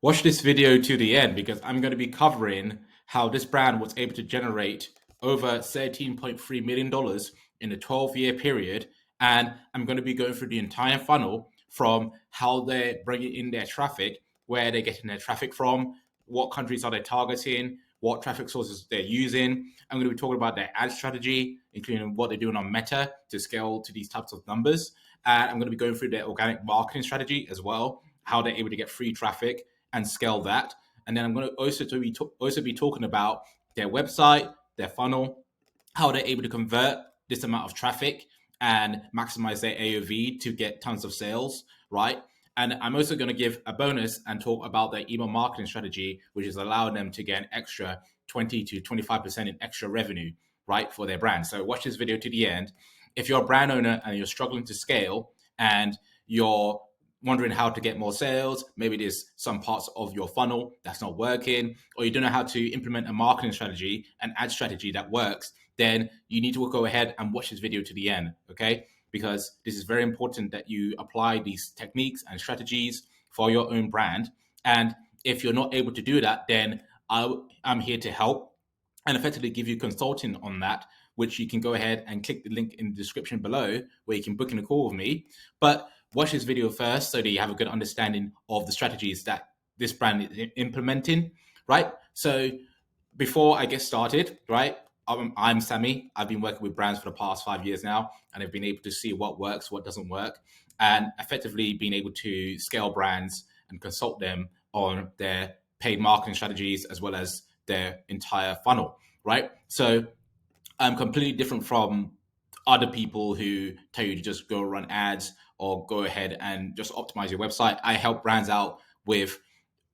Watch this video to the end because I'm going to be covering how this brand was able to generate over $13.3 million in a 12-year period. And I'm going to be going through the entire funnel from how they're bringing in their traffic, where they're getting their traffic from, what countries are they targeting, what traffic sources they're using. I'm going to be talking about their ad strategy, including what they're doing on Meta to scale to these types of numbers. And I'm going to be going through their organic marketing strategy as well, how they're able to get free traffic and scale that. And then I'm going to also be talking about their website, their funnel, how they're able to convert this amount of traffic and maximize their AOV to get tons of sales, right? And I'm also going to give a bonus and talk about their email marketing strategy, which is allowing them to get an extra 20 to 25% in extra revenue, right, for their brand. So watch this video to the end. If you're a brand owner and you're struggling to scale and you're wondering how to get more sales, maybe there's some parts of your funnel that's not working, or you don't know how to implement a marketing strategy, an ad strategy that works, then you need to go ahead and watch this video to the end, okay? Because this is very important that you apply these techniques and strategies for your own brand. And if you're not able to do that, then I'm here to help and effectively give you consulting on that, which you can go ahead and click the link in the description below where you can book in a call with me. But watch this video first so that you have a good understanding of the strategies that this brand is implementing, right? So before I get started, right, I'm Sammy. I've been working with brands for the past 5 years now, and I've been able to see what works, what doesn't work, and effectively being able to scale brands and consult them on their paid marketing strategies as well as their entire funnel, right? So I'm completely different from other people who tell you to just go run ads or go ahead and just optimize your website. I help brands out with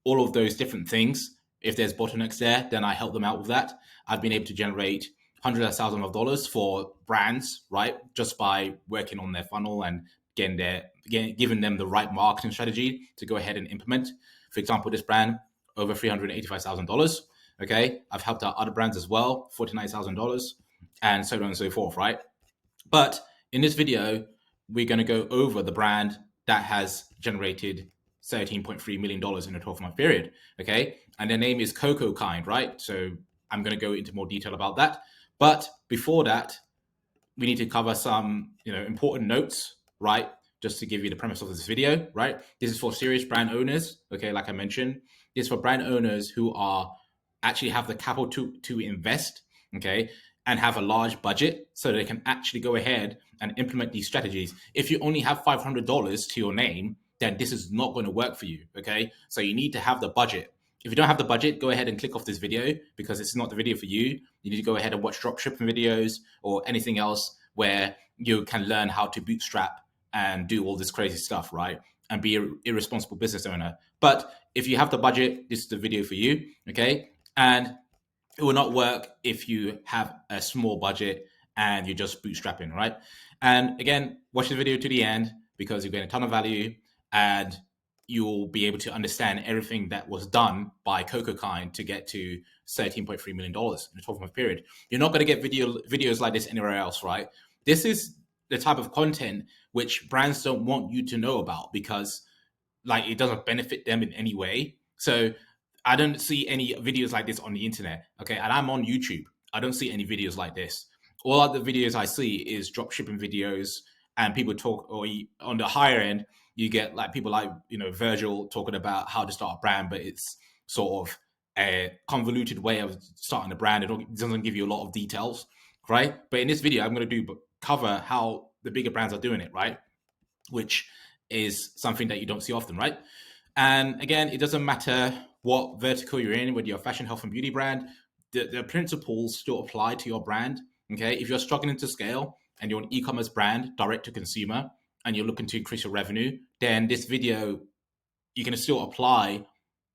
all of those different things. If there's bottlenecks there, then I help them out with that. I've been able to generate hundreds of thousands of dollars for brands, right? Just by working on their funnel and giving them the right marketing strategy to go ahead and implement. For example, this brand, over $385,000. Okay. I've helped out other brands as well, $49,000 and so on and so forth, right? But in this video, we're going to go over the brand that has generated $13.3 million in a 12-month period, okay? And their name is Cocokind, right? So I'm going to go into more detail about that. But before that, we need to cover some, important notes, right? Just to give you the premise of this video, right? This is for serious brand owners, okay? Like I mentioned, this is for brand owners who are actually have the capital to invest, okay? And have a large budget so they can actually go ahead and implement these strategies. If you only have $500 to your name, then this is not going to work for you, okay? So you need to have the budget. If you don't have the budget, go ahead and click off this video because it's not the video for you. You need to go ahead and watch dropshipping videos or anything else where you can learn how to bootstrap and do all this crazy stuff, right? And be an irresponsible business owner. But if you have the budget, this is the video for you, okay? And it will not work if you have a small budget and you're just bootstrapping, right? And again, watch the video to the end because you're getting a ton of value and you'll be able to understand everything that was done by Cocokind to get to $13.3 million in a 12-month period. You're not going to get videos like this anywhere else, right? This is the type of content which brands don't want you to know about because it doesn't benefit them in any way. So I don't see any videos like this on the internet, okay? And I'm on YouTube. I don't see any videos like this. All other videos I see is drop shipping videos and people talk, or on the higher end, you get people like, Virgil talking about how to start a brand, but it's sort of a convoluted way of starting a brand. It doesn't give you a lot of details, right? But in this video, I'm going to cover how the bigger brands are doing it, right? Which is something that you don't see often, right? And again, it doesn't matter what vertical you're in, whether you're a fashion, health, and beauty brand, the principles still apply to your brand, okay? If you're struggling to scale and you're an e-commerce brand, direct to consumer, and you're looking to increase your revenue, then this video, you can still apply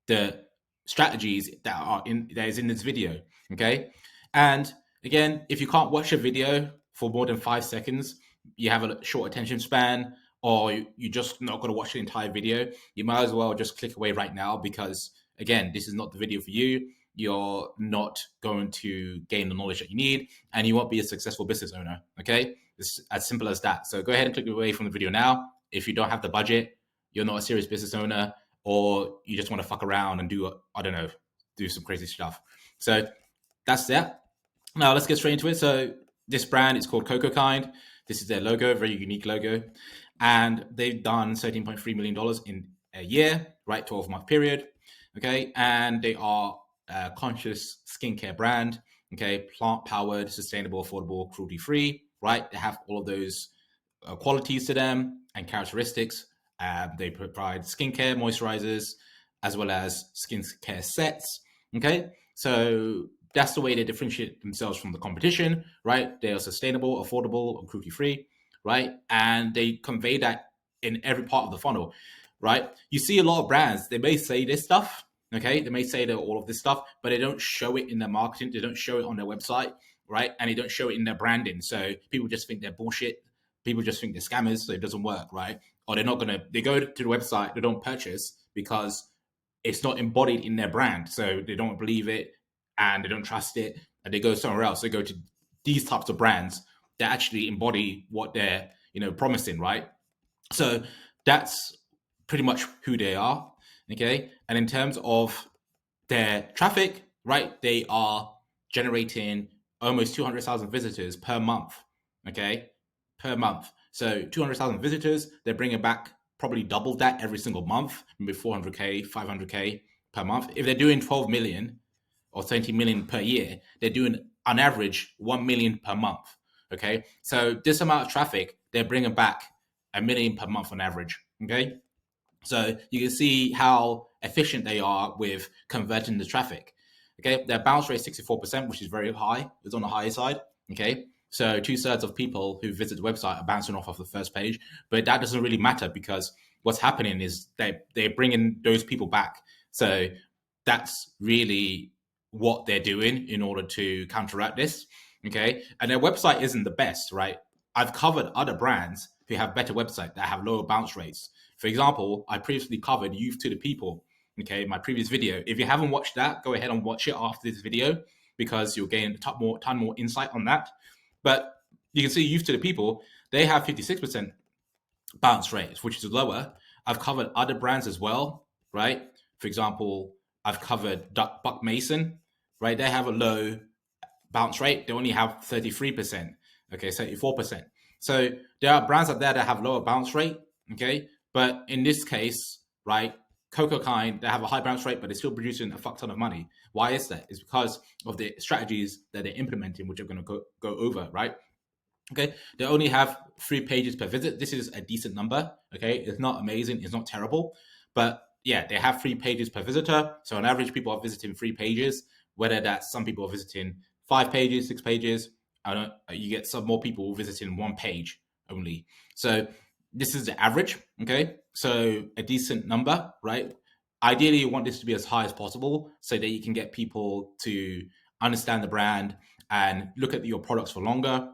the strategies that is in this video, okay? And again, if you can't watch a video for more than 5 seconds, you have a short attention span, or you're just not going to watch the entire video, you might as well just click away right now because, again, this is not the video for you. You're not going to gain the knowledge that you need, and you won't be a successful business owner, okay? It's as simple as that. So go ahead and click away from the video now. If you don't have the budget, you're not a serious business owner, or you just want to fuck around and do, I don't know, do some crazy stuff. So that's that. Now let's get straight into it. So this brand is called Cocokind. This is their logo, very unique logo. And they've done $13.3 million in a year, right? 12-month period. Okay. And they are a conscious skincare brand. Okay. Plant-powered, sustainable, affordable, cruelty-free, right? They have all of those qualities to them and characteristics. They provide skincare, moisturizers, as well as skincare sets. Okay. So that's the way they differentiate themselves from the competition, right? They are sustainable, affordable, and cruelty-free, right? And they convey that in every part of the funnel, right? You see a lot of brands, they may say this stuff, okay? They may say that all of this stuff, but they don't show it in their marketing. They don't show it on their website, right? And they don't show it in their branding. So people just think they're bullshit. People just think they're scammers, so it doesn't work, right? Or they go to the website, they don't purchase because it's not embodied in their brand. So they don't believe it and they don't trust it, and they go somewhere else. They go to these types of brands that actually embody what they're, promising, right? So that's pretty much who they are. Okay. And in terms of their traffic, right, they are generating almost 200,000 visitors per month. Okay. Per month. So 200,000 visitors, they're bringing back probably double that every single month, maybe 400K, 500K per month. If they're doing 12 million or 20 million per year, they're doing on average 1 million per month. Okay. So this amount of traffic, they're bringing back 1 million per month on average. Okay. So you can see how efficient they are with converting the traffic. Okay. Their bounce rate is 64%, which is very high. It's on the higher side. Okay. So 2/3 of people who visit the website are bouncing off of the first page, but that doesn't really matter because what's happening is they're bringing those people back. So that's really what they're doing in order to counteract this. Okay. And their website isn't the best, right? I've covered other brands who have better websites that have lower bounce rates. For example, I previously covered Youth to the People. Okay, my previous video. If you haven't watched that, go ahead and watch it after this video because you'll gain a ton more insight on that. But you can see Youth to the People, they have 56% bounce rates, which is lower. I've covered other brands as well, right? For example, I've covered Buck Mason, right? They have a low bounce rate. They only have 33%, okay, 34%. So there are brands out there that have lower bounce rate, okay? But in this case, right, Cocokind, they have a high bounce rate, but they're still producing a fuck ton of money. Why is that? It's because of the strategies that they're implementing, which I'm going to go over, right? Okay, they only have 3 pages per visit. This is a decent number. Okay, it's not amazing, it's not terrible, but yeah, they have 3 pages per visitor. So on average, people are visiting 3 pages. Whether that's some people are visiting 5 pages, 6 pages, you get some more people visiting 1 page only. So this is the average. Okay, so a decent number, right? Ideally, you want this to be as high as possible so that you can get people to understand the brand and look at your products for longer,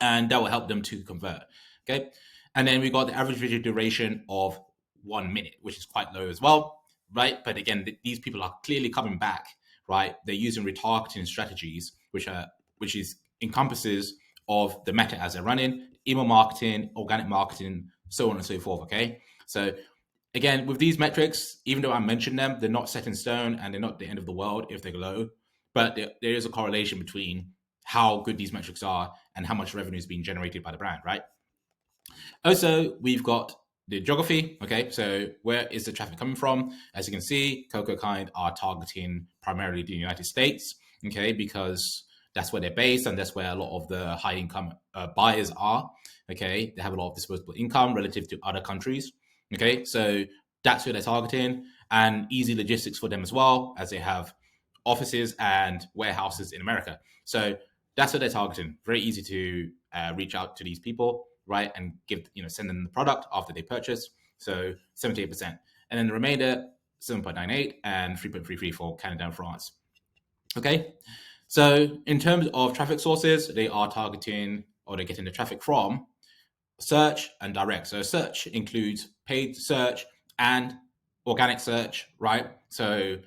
and that will help them to convert. Okay. And then we got the average video duration of 1 minute, which is quite low as well, right? But again, these people are clearly coming back, right? They're using retargeting strategies, which encompasses of the meta as they're running, email marketing, organic marketing, so on and so forth. Okay. So again, with these metrics, even though I mentioned them, they're not set in stone and they're not the end of the world if they're low, but there is a correlation between how good these metrics are and how much revenue is being generated by the brand, right? Also, we've got the geography. Okay, so where is the traffic coming from? As you can see, Cocokind are targeting primarily the United States, okay, because that's where they're based and that's where a lot of the high income buyers are. Okay, they have a lot of disposable income relative to other countries. Okay, so that's who they're targeting, and easy logistics for them as well, as they have offices and warehouses in America. So that's what they're targeting. Very easy to reach out to these people, right? And send them the product after they purchase. So 78%. And then the remainder, 7.98 and 3.33 for Canada and France. Okay. So in terms of traffic sources, they are targeting, or they're getting the traffic from search and direct. So search includes paid search and organic search, right? So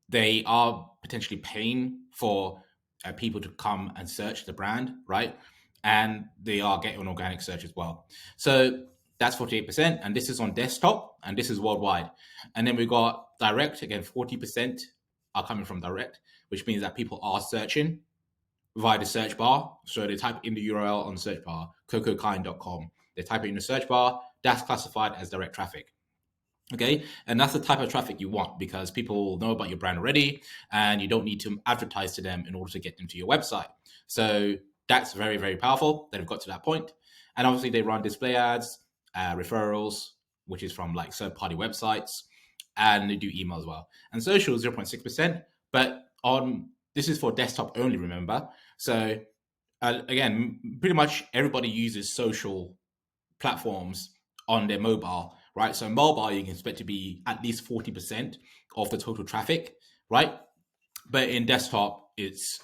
they are potentially paying for people to come and search the brand, right? And they are getting an organic search as well. So That's 48%, and this is on desktop, and this is worldwide. And then we got direct, again, 40% are coming from direct, which means that people are searching via the search bar. So they type in the URL on the search bar, cocokind.com. They type it in the search bar, that's classified as direct traffic. Okay, and that's the type of traffic you want because people know about your brand already and you don't need to advertise to them in order to get them to your website. So that's very, very powerful that they've got to that point. And obviously they run display ads, referrals, which is from like third-party websites, and they do email as well. And social 0.6%, but on this is for desktop only, remember. So again, pretty much everybody uses social platforms on their mobile, right? So mobile, you can expect to be at least 40% of the total traffic, right? But in desktop, it's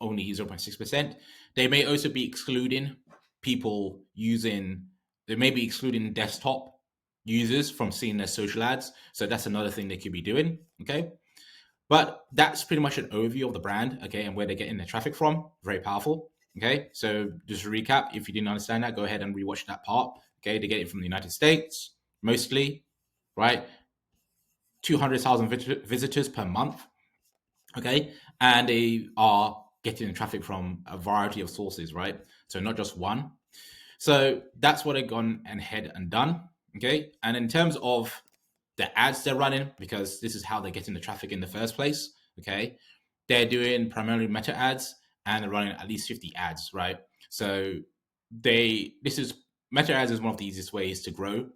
only 0.6%. They may also be excluding people using, they may be excluding desktop users from seeing their social ads. So that's another thing they could be doing, okay? But that's pretty much an overview of the brand, okay, and where they're getting their traffic from. Very powerful, okay? So just to recap, if you didn't understand that, go ahead and rewatch that part, okay? They get it from the United States, mostly, right? 200,000 visitors per month, okay? And they are getting traffic from a variety of sources, right? So not just one. So that's what they've gone ahead and done, okay? And in terms of the ads they're running, because this is how they're getting the traffic in the first place, okay? They're doing primarily meta ads and they're running at least 50 ads, right? So meta ads is one of the easiest ways to grow,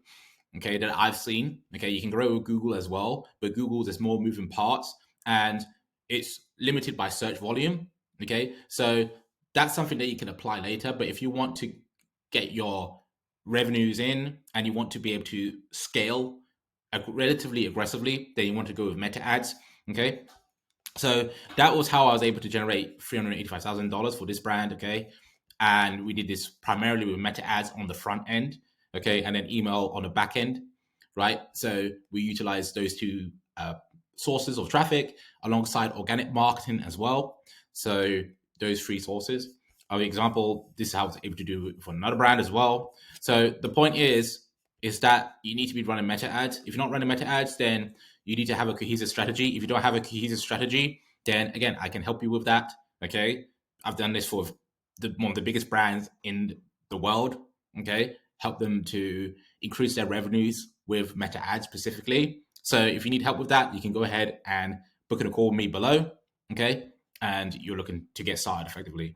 okay, that I've seen. Okay, you can grow with Google as well, but Google, there's more moving parts and it's limited by search volume, okay? So that's something that you can apply later, but if you want to get your revenues in and you want to be able to scale relatively aggressively, then you want to go with meta ads, okay? So that was how I was able to generate $385,000 for this brand, okay? And we did this primarily with meta ads on the front end, okay? And then email on the back end, right? So we utilized those two sources of traffic alongside organic marketing as well. So those three sources. For example, this is how I was able to do it for another brand as well. So the point is that you need to be running meta ads. If you're not running meta ads, then you need to have a cohesive strategy. If you don't have a cohesive strategy, then again, I can help you with that. Okay. I've done this for one of the biggest brands in the world. Okay. Help them to increase their revenues with meta ads specifically. So if you need help with that, you can go ahead and book a call with me below. Okay. And you're looking to get started effectively,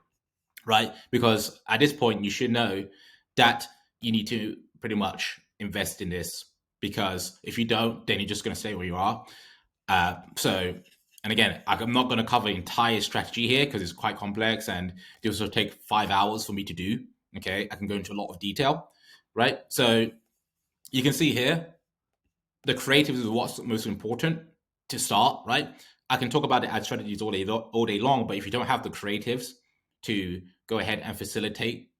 right? Because at this point, you should know that you need to pretty much invest in this, because if you don't, then you're just going to stay where you are. And again, I'm not going to cover the entire strategy here because it's quite complex and this will take 5 hours for me to do. Okay, I can go into a lot of detail, right? So you can see here, the creative is what's most important to start, right? I can talk about the ad strategies all day long, but if you don't have the creatives to go ahead and facilitate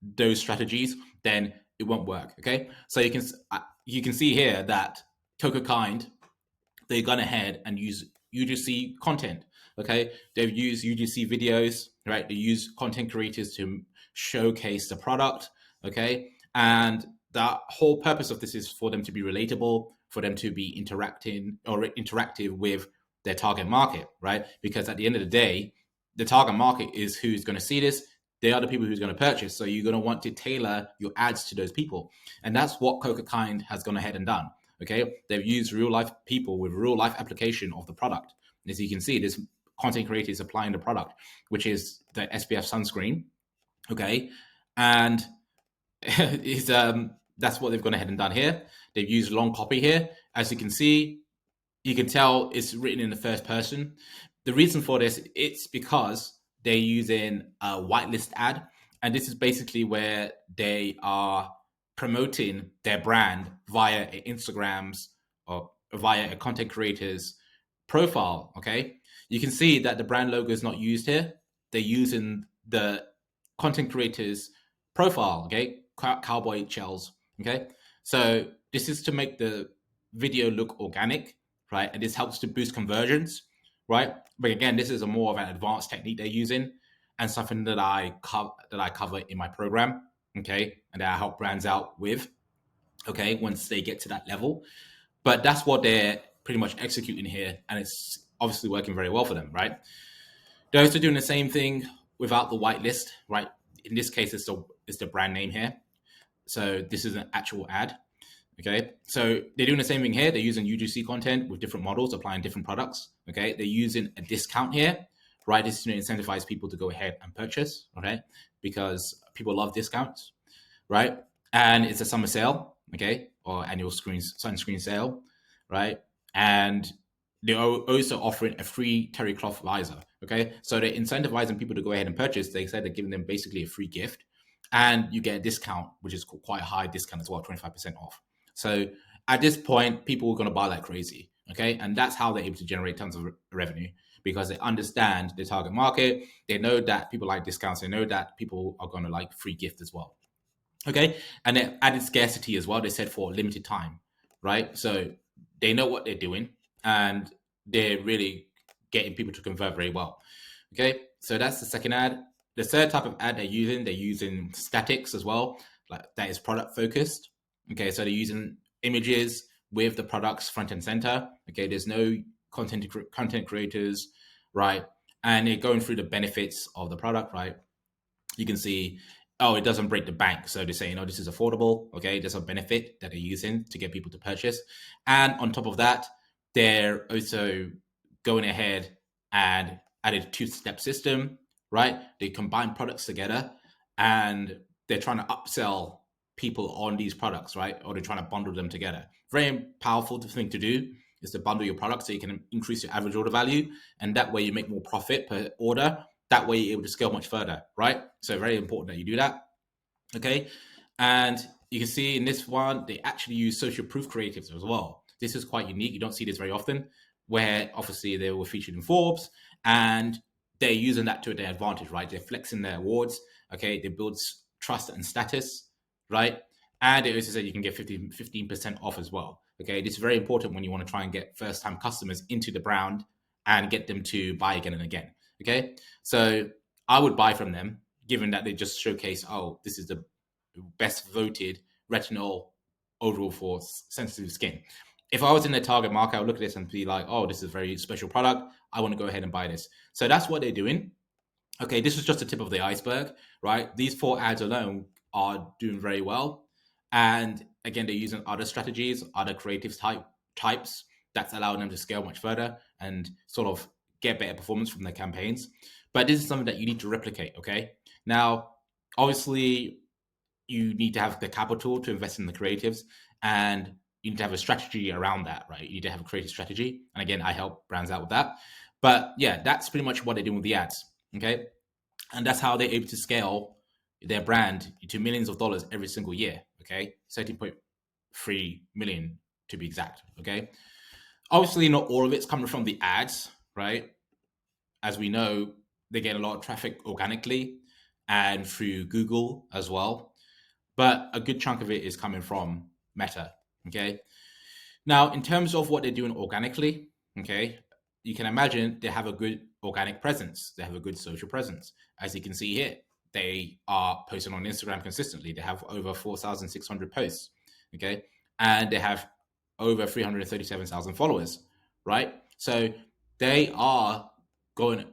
those strategies, then it won't work. Okay, so you can see here that Cocokind, they've gone ahead and use UGC content. Okay, they've used UGC videos, right? They use content creators to showcase the product. Okay, and the whole purpose of this is for them to be relatable, for them to be interactive with their target market, right? Because at the end of the day, the target market is who's going to see this. They are the people who's going to purchase. So you're going to want to tailor your ads to those people. And that's what Cocokind has gone ahead and done. Okay. They've used real life people with real life application of the product. And as you can see, this content creator is applying the product, which is the SPF sunscreen. Okay. And that's what they've gone ahead and done here. They've used long copy here. As you can see, you can tell it's written in the first person. The reason for this, it's because they're using a whitelist ad. And this is basically where they are promoting their brand via Instagram's or via a content creator's profile. Okay. You can see that the brand logo is not used here. They're using the content creator's profile. Okay. Cowboy shells. Okay. So this is to make the video look organic, right? And this helps to boost conversions, right? But again, this is a more of an advanced technique they're using and something that I cover in my program, okay? And that I help brands out with, okay, once they get to that level. But that's what they're pretty much executing here, and it's obviously working very well for them, right? They're also doing the same thing without the whitelist, right? In this case, it's the brand name here. So this is an actual ad. Okay, so they're doing the same thing here. They're using UGC content with different models, applying different products. Okay, they're using a discount here, right? This is to incentivize people to go ahead and purchase, okay? Because people love discounts, right? And it's a summer sale, okay, or annual sunscreen sale, right? And they're also offering a free terry cloth visor, okay? So they're incentivizing people to go ahead and purchase. They said they're giving them basically a free gift, and you get a discount, which is quite a high discount as well, 25% off. So at this point, people are going to buy like crazy, okay? And that's how they're able to generate tons of revenue, because they understand the target market. They know that people like discounts. They know that people are going to like free gift as well, okay? And they added scarcity as well. They said for a limited time, right? So they know what they're doing, and they're really getting people to convert very well, okay? So that's the second ad. The third type of ad they're using statics as well, like that is product focused. Okay, so they're using images with the products front and center. Okay, there's no content creators, right? And they're going through the benefits of the product, right? You can see, oh, it doesn't break the bank. So they're saying, oh, this is affordable. Okay, there's a benefit that they're using to get people to purchase. And on top of that, they're also going ahead and added a two-step system, right? They combine products together, and they're trying to upsell people on these products, right? Or they're trying to bundle them together. Very powerful thing to do is to bundle your products so you can increase your average order value, and that way you make more profit per order. That way you're able to scale much further, right? So very important that you do that, okay? And you can see in this one, they actually use social proof creatives as well. This is quite unique. You don't see this very often, where obviously they were featured in Forbes, and they're using that to their advantage, right? They're flexing their awards, okay? They build trust and status, right? And it also said you can get 15% off as well, okay? This is very important when you want to try and get first-time customers into the brand and get them to buy again and again, okay? So I would buy from them, given that they just showcase, oh, this is the best voted retinol overall for sensitive skin. If I was in the target market, I would look at this and be like, oh, this is a very special product. I want to go ahead and buy this. So that's what they're doing. Okay, this is just the tip of the iceberg, right? These 4 ads alone are doing very well. And again, they're using other strategies, other creative types that's allowing them to scale much further and sort of get better performance from their campaigns. But this is something that you need to replicate, okay? Now, obviously, you need to have the capital to invest in the creatives, and you need to have a strategy around that, right? You need to have a creative strategy. And again, I help brands out with that. But yeah, that's pretty much what they're doing with the ads, okay? And that's how they're able to scale their brand to millions of dollars every single year, okay? 13.3 million to be exact, okay? Obviously, not all of it's coming from the ads, right? As we know, they get a lot of traffic organically and through Google as well. But a good chunk of it is coming from Meta, okay? Now, in terms of what they're doing organically, okay, you can imagine they have a good organic presence. They have a good social presence. As you can see here, they are posting on Instagram consistently. They have over 4,600 posts, okay? And they have over 337,000 followers, right? So they are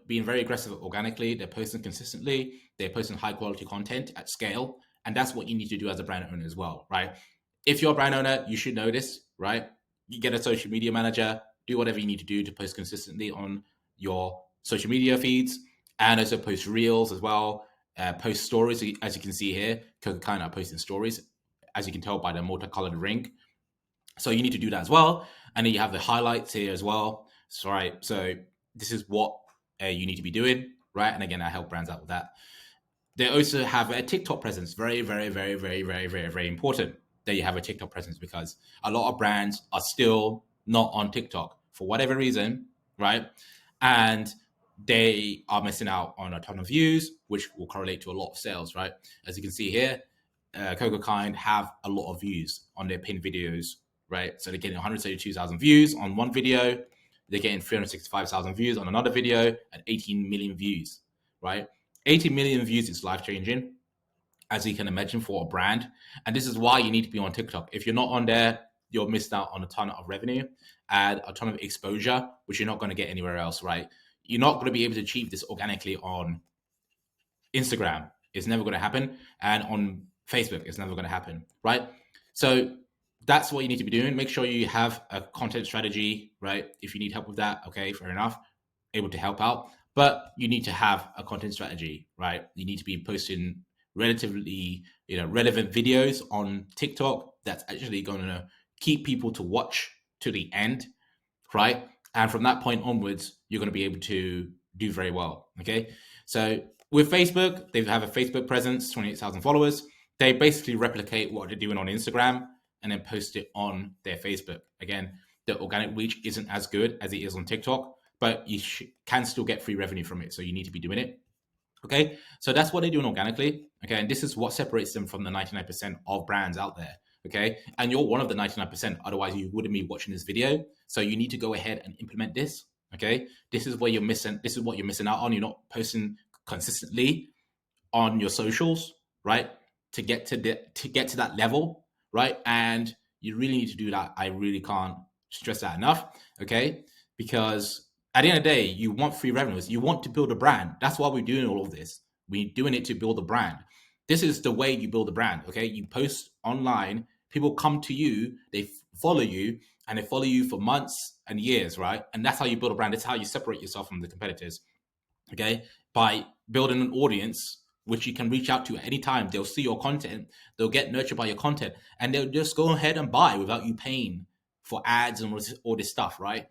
being very aggressive organically. They're posting consistently. They're posting high quality content at scale. And that's what you need to do as a brand owner as well, right? If you're a brand owner, you should know this, right? You get a social media manager, do whatever you need to do to post consistently on your social media feeds, and also post reels as well, post stories. As you can see here, Coca-Cola are posting stories, as you can tell by the multicolored ring. So you need to do that as well. And then you have the highlights here as well. So, right, so this is what you need to be doing, right? And again, I help brands out with that. They also have a TikTok presence. Very, very, very, very, very, very, very important that you have a TikTok presence, because a lot of brands are still not on TikTok for whatever reason, right? And they are missing out on a ton of views, which will correlate to a lot of sales, right? As you can see here, Coca-Kind have a lot of views on their pinned videos, right? So they're getting 132,000 views on one video. They're getting 365,000 views on another video and 18 million views, right? 80 million views is life-changing. as you can imagine, for a brand. And this is why you need to be on TikTok. If you're not on there, you'll miss out on a ton of revenue and a ton of exposure, which you're not going to get anywhere else, right? You're not going to be able to achieve this organically on Instagram. It's never going to happen. And on Facebook, it's never going to happen, right? So that's what you need to be doing. Make sure you have a content strategy, right? If you need help with that, okay, fair enough, able to help out. But you need to have a content strategy, right? You need to be posting relatively, relevant videos on TikTok that's actually going to keep people to watch to the end, right? And from that point onwards, you're going to be able to do very well, okay? So with Facebook, they have a Facebook presence, 28,000 followers. They basically replicate what they're doing on Instagram and then post it on their Facebook. Again, the organic reach isn't as good as it is on TikTok, but you can still get free revenue from it. So you need to be doing it. Okay, so that's what they're doing organically. Okay, and this is what separates them from the 99% of brands out there. Okay, and you're one of the 99%. Otherwise, you wouldn't be watching this video. So you need to go ahead and implement this. Okay, this is where you're missing. This is what you're missing out on. You're not posting consistently on your socials, right? To get to that level, right? And you really need to do that. I really can't stress that enough. Okay, because at the end of the day, you want free revenues. You want to build a brand. That's why we're doing all of this. We're doing it to build a brand. This is the way you build a brand, okay? You post online, people come to you, they follow you, and they follow you for months and years, right? And that's how you build a brand. That's how you separate yourself from the competitors, okay? By building an audience which you can reach out to at any time. They'll see your content, they'll get nurtured by your content, and they'll just go ahead and buy without you paying for ads and all this stuff, right?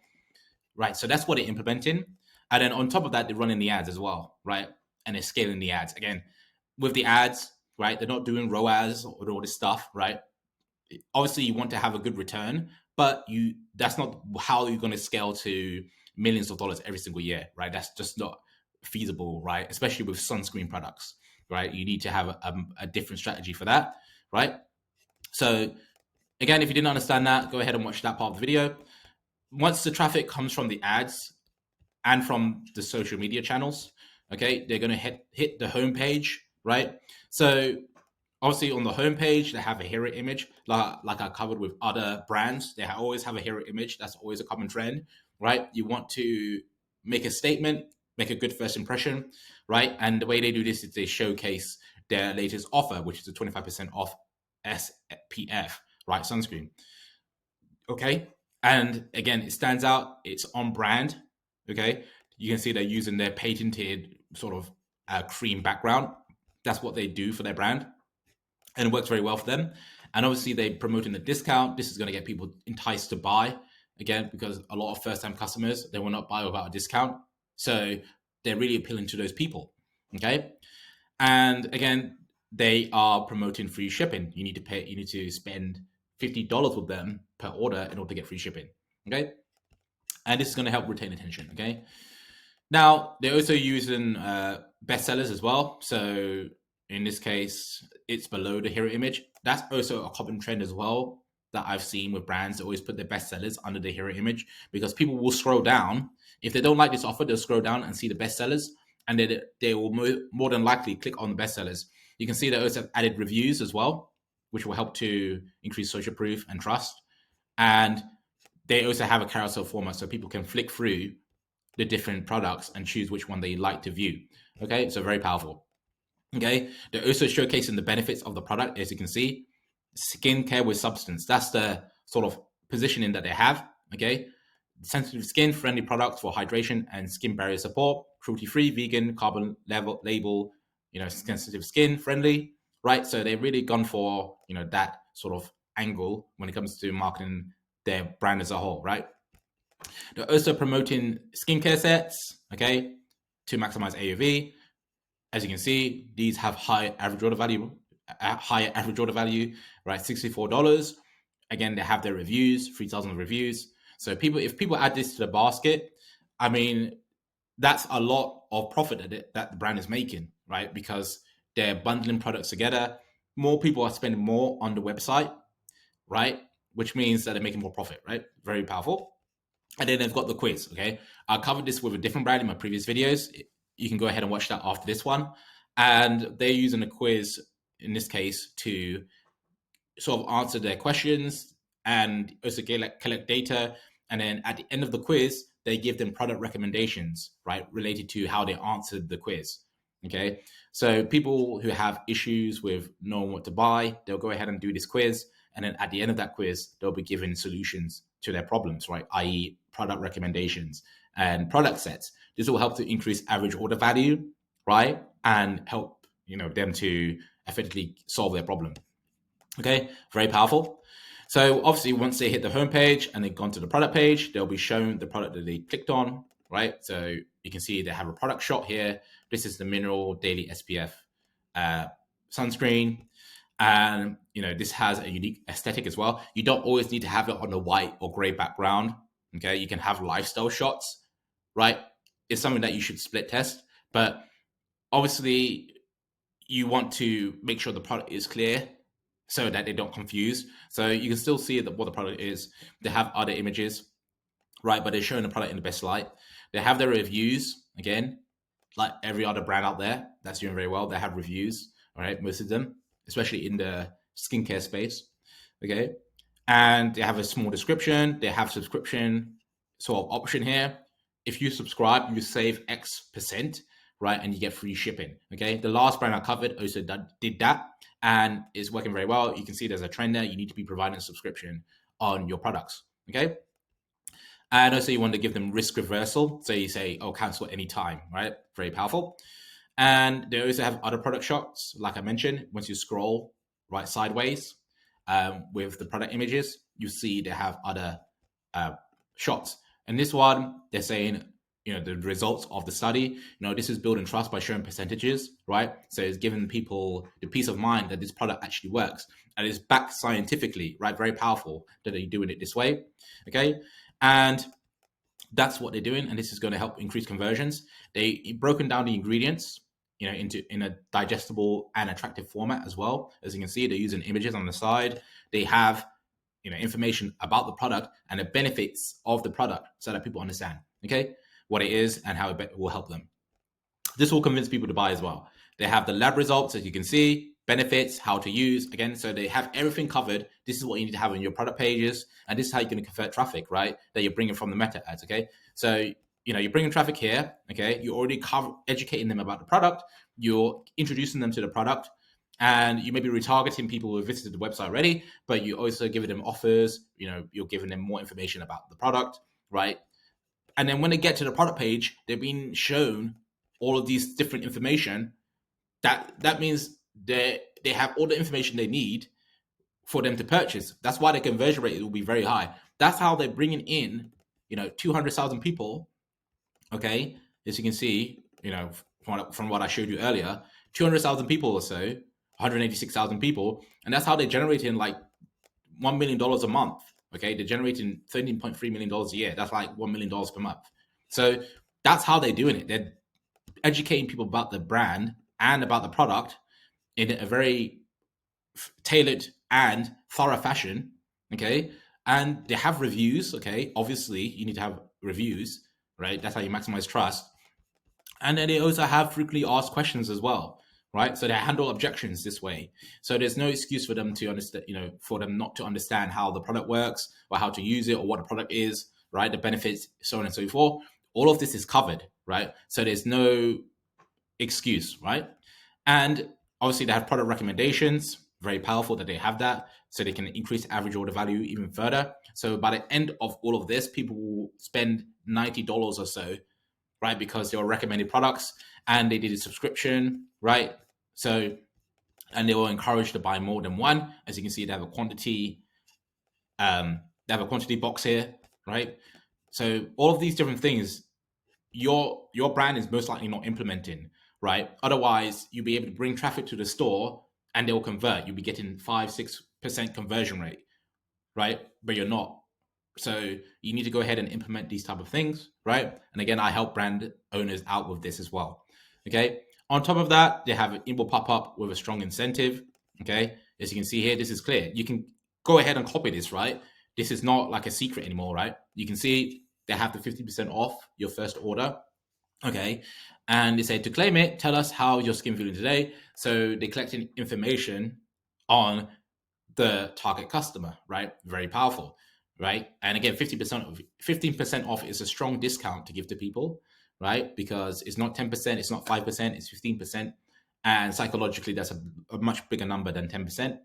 Right. So that's what they're implementing. And then on top of that, they're running the ads as well, right? And they're scaling the ads. Again, with the ads, right? They're not doing ROAS or all this stuff, right? Obviously, you want to have a good return, but that's not how you're going to scale to millions of dollars every single year, right? That's just not feasible, right? Especially with sunscreen products, right? You need to have a different strategy for that, right? So again, if you didn't understand that, go ahead and watch that part of the video. Once the traffic comes from the ads and from the social media channels, okay, they're going to hit the homepage, right? So obviously on the homepage, they have a hero image, like I covered with other brands. They always have a hero image. That's always a common trend, right? You want to make a statement, make a good first impression, right? And the way they do this is they showcase their latest offer, which is a 25% off SPF, right, sunscreen. Okay. And again, it stands out. It's on brand. Okay. You can see they're using their patented sort of cream background. That's what they do for their brand. And it works very well for them. And obviously, they're promoting the discount. This is going to get people enticed to buy. Again, because a lot of first-time customers, they will not buy without a discount. So they're really appealing to those people. Okay. And again, they are promoting free shipping. You need to spend $50 with them per order in order to get free shipping. Okay. And this is going to help retain attention. Okay. Now, they're also using bestsellers as well. So in this case, it's below the hero image. That's also a common trend as well that I've seen with brands that always put their bestsellers under the hero image, because people will scroll down. If they don't like this offer, they'll scroll down and see the bestsellers, and they will more than likely click on the bestsellers. You can see they also have added reviews as well, which will help to increase social proof and trust. And they also have a carousel format, so people can flick through the different products and choose which one they like to view. Okay, so very powerful. Okay, they're also showcasing the benefits of the product. As you can see, skincare with substance. That's the sort of positioning that they have. Okay, sensitive skin friendly products for hydration and skin barrier support, cruelty free, vegan, carbon label, sensitive skin friendly, right? So they've really gone for that sort of angle when it comes to marketing their brand as a whole, right? They're also promoting skincare sets, okay, to maximize AOV. As you can see, these have higher average order value, right? $64. Again, they have their reviews, 3,000 reviews. So if people add this to the basket, I mean, that's a lot of profit that the brand is making, right? Because they're bundling products together. More people are spending more on the website, right? Which means that they're making more profit, right? Very powerful. And then they've got the quiz, okay? I covered this with a different brand in my previous videos. You can go ahead and watch that after this one. And they're using a quiz in this case, to sort of answer their questions and also collect data. And then at the end of the quiz, they give them product recommendations, right, related to how they answered the quiz. Okay, so people who have issues with knowing what to buy, they'll go ahead and do this quiz. And then at the end of that quiz, they'll be given solutions to their problems, right, i.e., product recommendations and product sets. This will help to increase average order value, right, and help them to effectively solve their problem. Okay, very powerful. So obviously, once they hit the homepage and they've gone to the product page, they'll be shown the product that they clicked on, right? So you can see they have a product shot here. This is the Mineral Daily SPF sunscreen. And, this has a unique aesthetic as well. You don't always need to have it on a white or gray background. Okay, you can have lifestyle shots, right? It's something that you should split test. But obviously, you want to make sure the product is clear so that they don't confuse. So you can still see what the product is. They have other images, right? But they're showing the product in the best light. They have their reviews, again, like every other brand out there that's doing very well. They have reviews, all right? Most of them, especially in the skincare space, okay? And they have a small description. They have subscription sort of option here. If you subscribe, you save X%, right? And you get free shipping, okay? The last brand I covered also did that, and it's working very well. You can see there's a trend there. You need to be providing a subscription on your products, okay? And also you want to give them risk reversal. So you say, oh, cancel anytime, right? Very powerful. And they also have other product shots. Like I mentioned, once you scroll right sideways with the product images, you see they have other shots. And this one, they're saying, the results of the study, this is building trust by showing percentages, right? So it's giving people the peace of mind that this product actually works and it's backed scientifically, right? Very powerful that they're doing it this way, okay? And that's what they're doing. And this is going to help increase conversions. They broken down the ingredients, in a digestible and attractive format as well. As you can see, they're using images on the side. They have, information about the product and the benefits of the product so that people understand, okay, what it is and how it will help them. This will convince people to buy as well. They have the lab results, as you can see, benefits, how to use, again, so they have everything covered. This is what you need to have on your product pages, and this is how you're going to convert traffic, right, that you're bringing from the meta ads, okay? So, you're bringing traffic here, okay? You're already educating them about the product. You're introducing them to the product, and you may be retargeting people who have visited the website already, but you're also giving them offers. You're giving them more information about the product, right? And then when they get to the product page, they're being shown all of these different information. That means they have all the information they need for them to purchase. That's why the conversion rate will be very high. That's how they're bringing in, 200,000 people. Okay, as you can see, from what I showed you earlier, 200,000 people or so, 186,000 people, and that's how they're generating like $1 million a month. Okay, they're generating $13.3 million a year. That's like $1 million per month. So that's how they're doing it. They're educating people about the brand and about the product in a very tailored and thorough fashion. Okay, and they have reviews. Okay, obviously you need to have reviews, right? That's how you maximize trust. And then they also have frequently asked questions as well, right? So they handle objections this way. So there's no excuse for them to understand, for them not to understand how the product works or how to use it or what the product is, right? The benefits, so on and so forth. All of this is covered, right? So there's no excuse, right? And obviously they have product recommendations, very powerful that they have that, so they can increase average order value even further. So by the end of all of this, people will spend $90 or so, right? Because they were recommended products and they did a subscription, right? So, and they were encouraged to buy more than one. As you can see, they have a quantity, box here, right? So all of these different things, your brand is most likely not implementing, right? Otherwise, you'll be able to bring traffic to the store and they'll convert. You'll be getting 5-6% conversion rate, right? But you're not. So you need to go ahead and implement these type of things, right? And again, I help brand owners out with this as well. Okay. On top of that, they have an inbox pop-up with a strong incentive. Okay. As you can see here, this is clear. You can go ahead and copy this, right? This is not like a secret anymore, right? You can see they have the 50% off your first order. Okay. And they say, to claim it, tell us how your skin feeling today. So they collect information on the target customer, right? Very powerful, right? And again, 15% off is a strong discount to give to people, right? Because it's not 10%, it's not 5%, it's 15%. And psychologically, that's a much bigger number than 10%,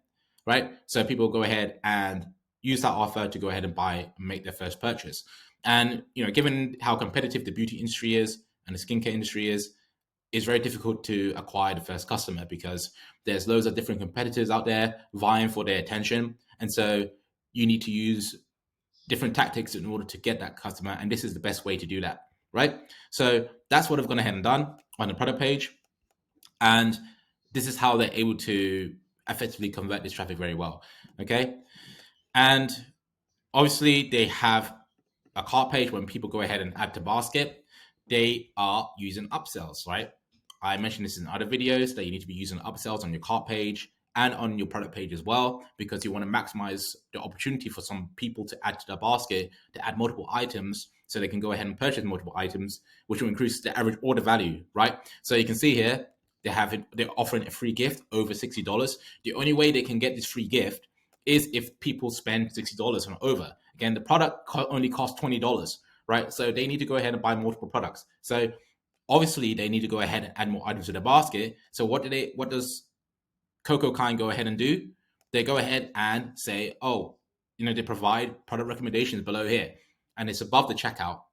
right? So people go ahead and use that offer to go ahead and buy and make their first purchase. And, given how competitive the beauty industry is and the skincare industry is, it's very difficult to acquire the first customer because there's loads of different competitors out there vying for their attention. And so you need to use different tactics in order to get that customer. And this is the best way to do that, right? So that's what I've gone ahead and done on the product page. And this is how they're able to effectively convert this traffic very well, okay? And obviously they have a cart page. When people go ahead and add to basket, they are using upsells, right? I mentioned this in other videos that you need to be using upsells on your cart page and on your product page as well, because you want to maximize the opportunity for some people to add to their basket, to add multiple items so they can go ahead and purchase multiple items, which will increase the average order value, right? So you can see here, they're offering a free gift over $60. The only way they can get this free gift is if people spend $60 and over. Again, the product only costs $20, right? So they need to go ahead and buy multiple products. So obviously they need to go ahead and add more items to the basket. So what does Coco-Kind go ahead and do? They go ahead and say, they provide product recommendations below here, and it's above the checkout.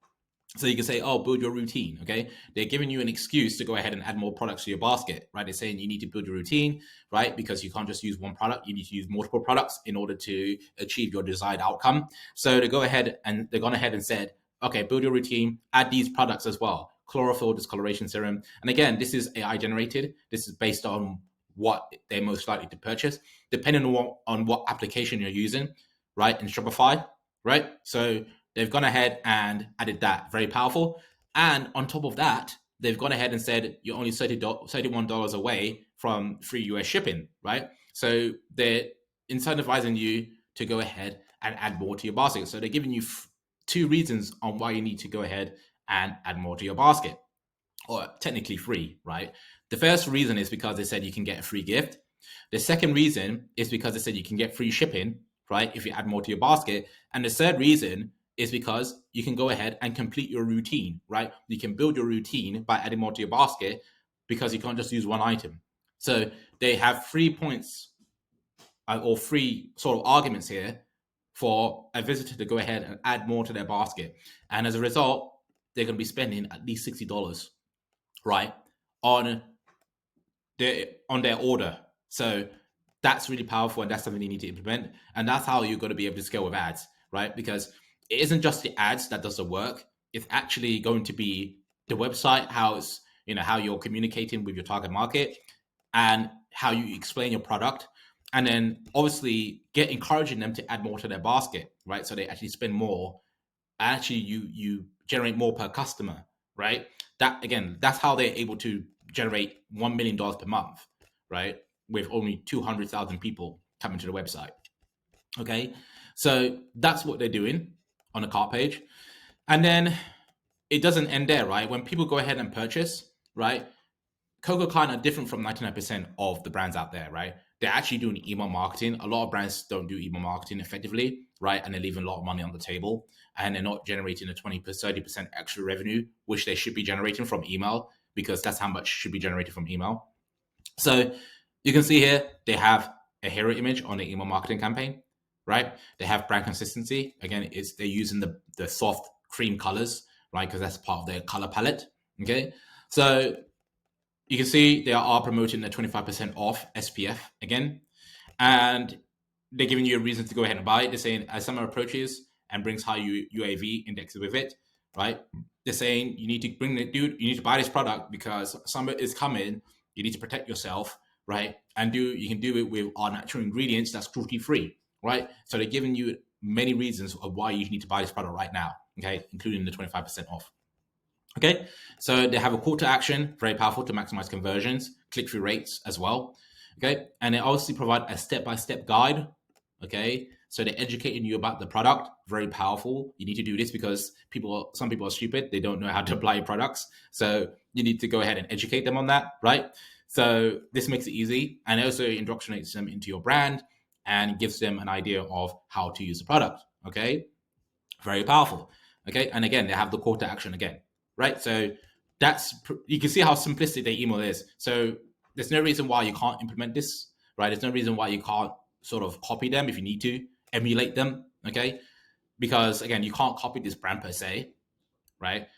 So you can say, build your routine, okay? They're giving you an excuse to go ahead and add more products to your basket, right? They're saying you need to build your routine, right? Because you can't just use one product. You need to use multiple products in order to achieve your desired outcome. So they've gone ahead and said, okay, build your routine, add these products as well. Chlorophyll discoloration serum. And again, this is AI generated. This is based on what they're most likely to purchase, depending on what application you're using, right? In Shopify, right? So they've gone ahead and added that. Very powerful. And on top of that, they've gone ahead and said you're only $31 away from free US shipping, right? So they're incentivizing you to go ahead and add more to your basket. So they're giving you two reasons on why you need to go ahead and add more to your basket, or technically free, right? The first reason is because they said you can get a free gift. The second reason is because they said you can get free shipping, right, if you add more to your basket. And the third reason is because you can go ahead and complete your routine, right? You can build your routine by adding more to your basket because you can't just use one item. So they have 3 points or 3 sort of arguments here for a visitor to go ahead and add more to their basket. And as a result, they're going to be spending at least $60, right, on their order. So that's really powerful, and that's something you need to implement. And that's how you're going to be able to scale with ads, right? Because it isn't just the ads that does the work. It's actually going to be the website, how you're communicating with your target market, and how you explain your product. And then obviously encouraging them to add more to their basket, right? So they actually spend more. Actually, you generate more per customer, right? That's how they're able to generate $1 million per month, right? With only 200,000 people coming to the website. Okay, so that's what they're doing on the cart page. And then it doesn't end there, right? When people go ahead and purchase, right, Coco-Kind are different from 99% of the brands out there, right? They're actually doing email marketing. A lot of brands don't do email marketing effectively, right? And they're leaving a lot of money on the table, and they're not generating a 20-30% extra revenue, which they should be generating from email, because that's how much should be generated from email. So you can see here, they have a hero image on the email marketing campaign, right? They have brand consistency. Again, they're using the soft cream colors, right? Because that's part of their color palette, okay? So you can see they are promoting a 25% off SPF again, and they're giving you a reason to go ahead and buy it. They're saying as summer approaches and brings high UAV indexes with it, right? They're saying you need to buy this product because summer is coming. You need to protect yourself, right? And you can do it with our natural ingredients that's cruelty free, right? So they're giving you many reasons of why you need to buy this product right now, okay, including the 25% off. Okay, so they have a call to action, very powerful to maximize conversions, click-through rates as well. Okay, and they obviously provide a step-by-step guide, okay, So they're educating you about the product. Very powerful. You need to do this because some people are stupid. They don't know how to apply your products. So you need to go ahead and educate them on that, right? So this makes it easy, and also indoctrinates them into your brand and gives them an idea of how to use the product. Okay, very powerful. Okay, and again, they have the call to action again, right? So you can see how simplistic the email is. So there's no reason why you can't implement this, right? There's no reason why you can't sort of copy them if you need to, emulate them, okay? Because again, you can't copy this brand per se, right?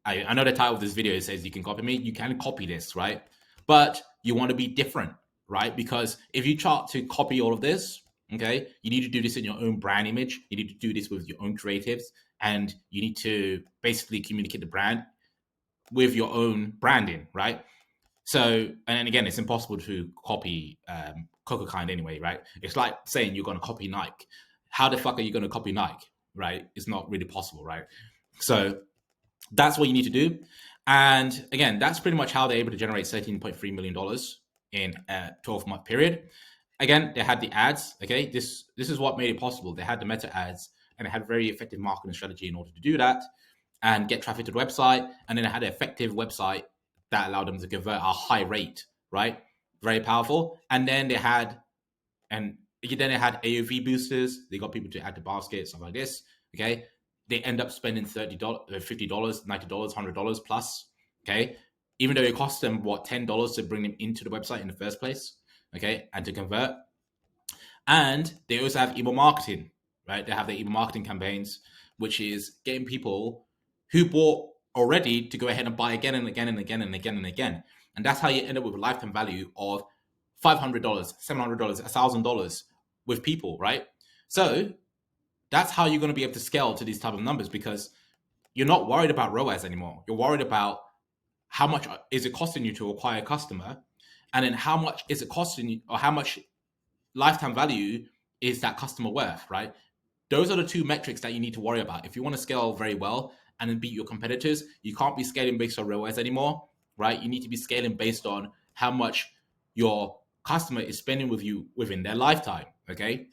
I know the title of this video says you can copy me. You can copy this, right? But you want to be different, right? Because if you try to copy all of this, okay, you need to do this in your own brand image. You need to do this with your own creatives, and you need to basically communicate the brand with your own branding, right? So, and then again, it's impossible to copy Coca-Cola anyway, right? It's like saying you're going to copy Nike. How the fuck are you going to copy Nike, right? It's not really possible, right? So that's what you need to do. And again, that's pretty much how they're able to generate $13.3 million in a 12-month period. Again, they had the ads. Okay, this is what made it possible. They had the meta ads, and they had a very effective marketing strategy in order to do that and get traffic to the website. And then they had an effective website that allowed them to convert a high rate, right? Very powerful. And then they had AOV boosters. They got people to add to basket, stuff like this. Okay, they end up spending $30, $50, $90, $100 plus. Okay, even though it cost them $10 to bring them into the website in the first place. Okay, and to convert. And they also have email marketing, right? They have their email marketing campaigns, which is getting people who bought already to go ahead and buy again and again and again and again and again. And that's how you end up with a lifetime value of $500, $700, $1,000 with people, right? So that's how you're going to be able to scale to these type of numbers, because you're not worried about ROAS anymore. You're worried about how much is it costing you to acquire a customer, and then how much is it costing you, or how much lifetime value is that customer worth, right? Those are the two metrics that you need to worry about. If you want to scale very well and then beat your competitors, you can't be scaling based on ROAS anymore, right? You need to be scaling based on how much your customer is spending with you within their lifetime, okay?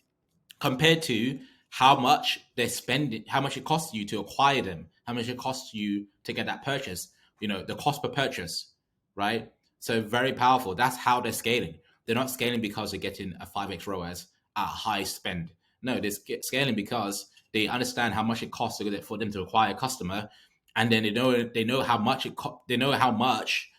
Compared to how much they're spending, how much it costs you to acquire them, how much it costs you to get that purchase, the cost per purchase, right? So very powerful. That's how they're scaling. They're not scaling because they're getting a 5x ROAS at high spend. No, they're scaling because they understand how much it costs for them to acquire a customer, and then they know how much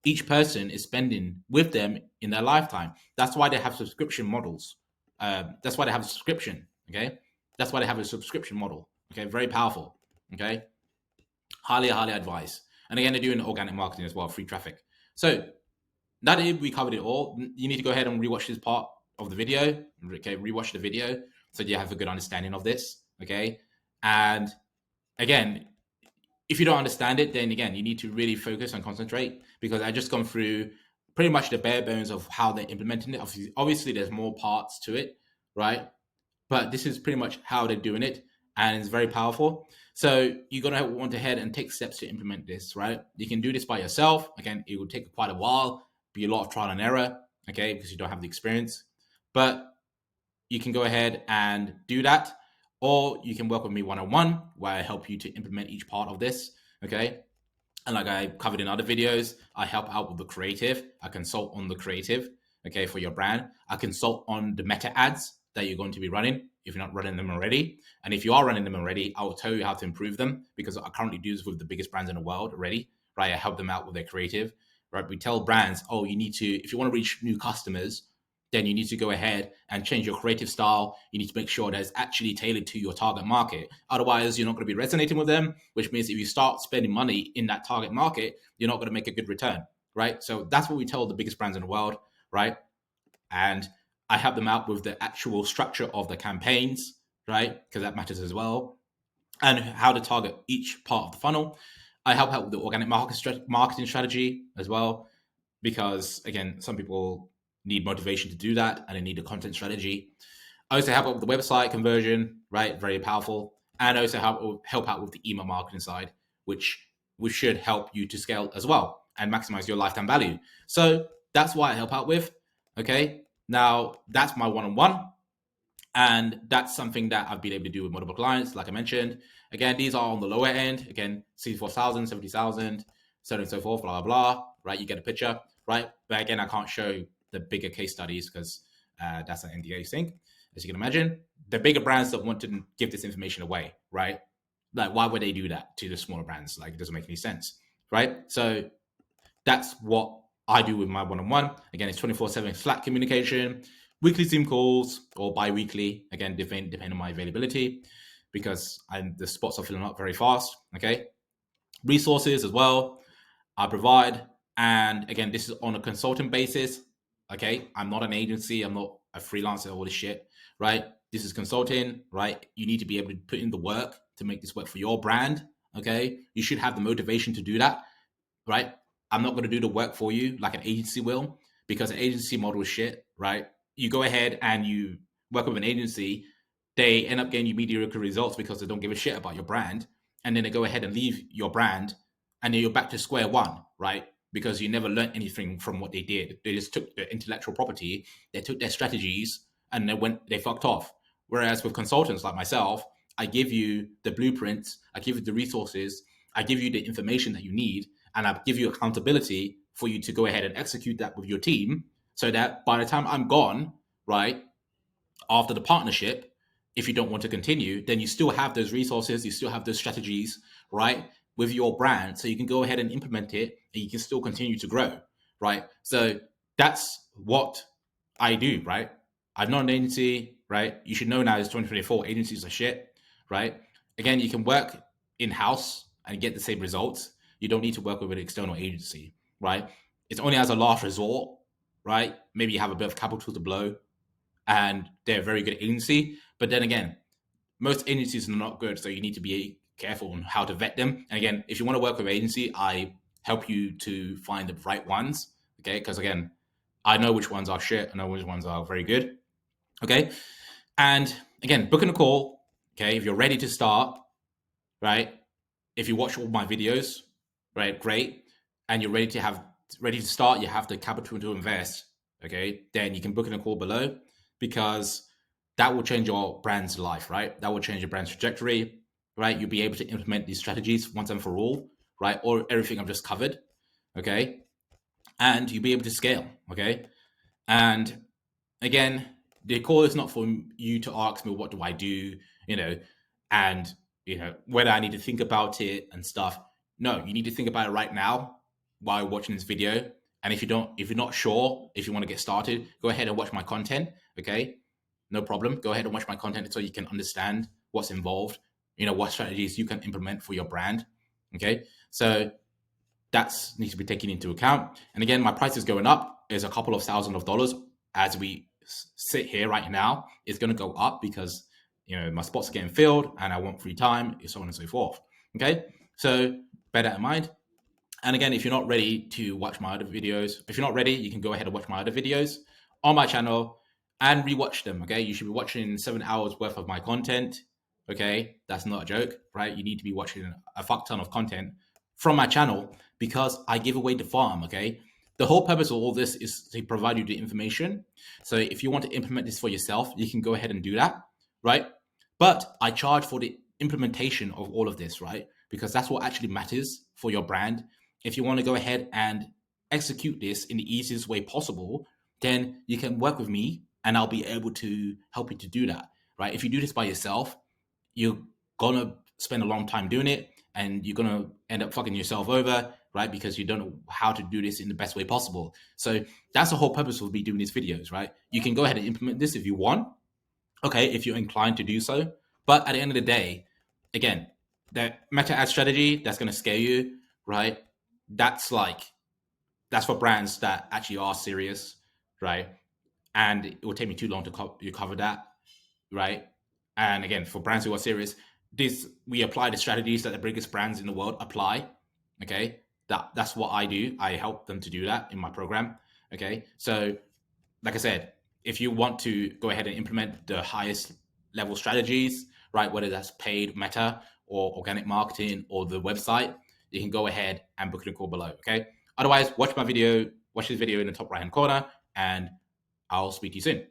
each person is spending with them in their lifetime. That's why they have subscription models. That's why they have a subscription. Okay, that's why they have a subscription model. Okay, very powerful. Okay, highly advise. And again, they're doing organic marketing as well, free traffic. So that is, we covered it all. You need to go ahead and rewatch this part of the video. Okay, rewatch the video so you have a good understanding of this. Okay, and again, if you don't understand it, then again, you need to really focus and concentrate, because I just gone through pretty much the bare bones of how they're implementing it. Obviously, there's more parts to it, right? But this is pretty much how they're doing it, and it's very powerful. So you're going to want to head and take steps to implement this, right? You can do this by yourself. Again, it will take quite a while, be a lot of trial and error, okay, because you don't have the experience. But you can go ahead and do that, or you can work with me one-on-one, where I help you to implement each part of this, okay? And like I covered in other videos, I help out with the creative. I consult on the creative, okay, for your brand. I consult on the meta ads that you're going to be running if you're not running them already. And if you are running them already, I will tell you how to improve them, because I currently do this with the biggest brands in the world already, right? I help them out with their creative, right? We tell brands, oh, you need to, if you want to reach new customers, then you need to go ahead and change your creative style. You need to make sure that it's actually tailored to your target market. Otherwise, you're not going to be resonating with them, which means if you start spending money in that target market, you're not going to make a good return, right? So that's what we tell the biggest brands in the world, right? And I help them out with the actual structure of the campaigns, right? Because that matters as well. And how to target each part of the funnel. I help out with the organic marketing strategy as well, because again, some people need motivation to do that, and they need a content strategy. I also help out with the website conversion, right? Very powerful. And I also help out with the email marketing side, which should help you to scale as well and maximize your lifetime value. So that's what I help out with. Okay. Now that's my one-on-one. And that's something that I've been able to do with multiple clients, like I mentioned. Again, these are on the lower end. Again, 64,000, 70,000, so on and so forth, blah, blah, blah, right? You get a picture, right? But again, I can't show the bigger case studies because that's an NDA thing, as you can imagine. The bigger brands that want to give this information away, right? Like, why would they do that to the smaller brands? Like, it doesn't make any sense, right? So that's what I do with my one-on-one. Again, it's 24/7 Slack communication, weekly Zoom calls or bi-weekly, again, depending on my availability, because the spots are filling up very fast, okay? Resources as well, I provide. And again, this is on a consultant basis, okay? I'm not an agency, I'm not a freelancer, all this shit, right? This is consulting, right? You need to be able to put in the work to make this work for your brand, okay? You should have the motivation to do that, right? I'm not going to do the work for you like an agency will, because an agency model is shit, right? You go ahead and you work with an agency, they end up getting you mediocre results because they don't give a shit about your brand. And then they go ahead and leave your brand, and then you're back to square one, right? Because you never learned anything from what they did. They just took the intellectual property, they took their strategies, and they fucked off. Whereas with consultants like myself, I give you the blueprints, I give you the resources, I give you the information that you need, and I give you accountability for you to go ahead and execute that with your team, so that by the time I'm gone, right, after the partnership, if you don't want to continue, then you still have those resources, you still have those strategies, right, with your brand, so you can go ahead and implement it, and you can still continue to grow, right? So that's what I do, right? I'm not an agency, right? You should know now it's 2024, agencies are shit, right? Again, you can work in-house and get the same results. You don't need to work with an external agency, right? It's only as a last resort, right? Maybe you have a bit of capital to blow and they're a very good agency. But then again, most agencies are not good, so you need to be careful on how to vet them. And again, if you want to work with an agency, I help you to find the right ones, okay? Because again, I know which ones are shit, I know which ones are very good, okay? And again, booking a call, okay? If you're ready to start, right? If you watch all my videos, right, great, and you're ready to start, you have the capital to invest, okay? Then you can book in a call below, because that will change your brand's life, right? That will change your brand's trajectory, right? You'll be able to implement these strategies once and for all, right? Or everything I've just covered, okay? And you'll be able to scale, okay? And again, the call is not for you to ask me, what do I do, and whether I need to think about it and stuff. No, you need to think about it right now while you're watching this video. And if you're not sure, if you want to get started, go ahead and watch my content, okay? No problem. Go ahead and watch my content so you can understand what's involved, what strategies you can implement for your brand, okay? So that needs to be taken into account. And again, my price is going up. There's a couple of $1,000s as we sit here right now. It's going to go up because my spots are getting filled and I want free time, so on and so forth. Okay, so bear that in mind. And again, if you're not ready to watch my other videos, if you're not ready, you can go ahead and watch my other videos on my channel and rewatch them. Okay, you should be watching 7 hours worth of my content. Okay, that's not a joke, right? You need to be watching a fuck ton of content from my channel, because I give away the farm, okay? The whole purpose of all this is to provide you the information. So if you want to implement this for yourself, you can go ahead and do that, right? But I charge for the implementation of all of this, right? Because that's what actually matters for your brand. If you want to go ahead and execute this in the easiest way possible, then you can work with me and I'll be able to help you to do that, right? If you do this by yourself, you're gonna spend a long time doing it and you're gonna end up fucking yourself over, right? Because you don't know how to do this in the best way possible. So that's the whole purpose of me doing these videos, right? You can go ahead and implement this if you want, okay, if you're inclined to do so. But at the end of the day, again, the meta ad strategy that's gonna scare you, right? That's for brands that actually are serious, right? And it will take me too long to cover that, right? And again, for brands who are serious, we apply the strategies that the biggest brands in the world apply. Okay, that's what I do. I help them to do that in my program. Okay, so like I said, if you want to go ahead and implement the highest level strategies, right, whether that's paid meta or organic marketing or the website, you can go ahead and book a call below. Okay, otherwise, watch this video in the top right hand corner, and I'll speak to you soon.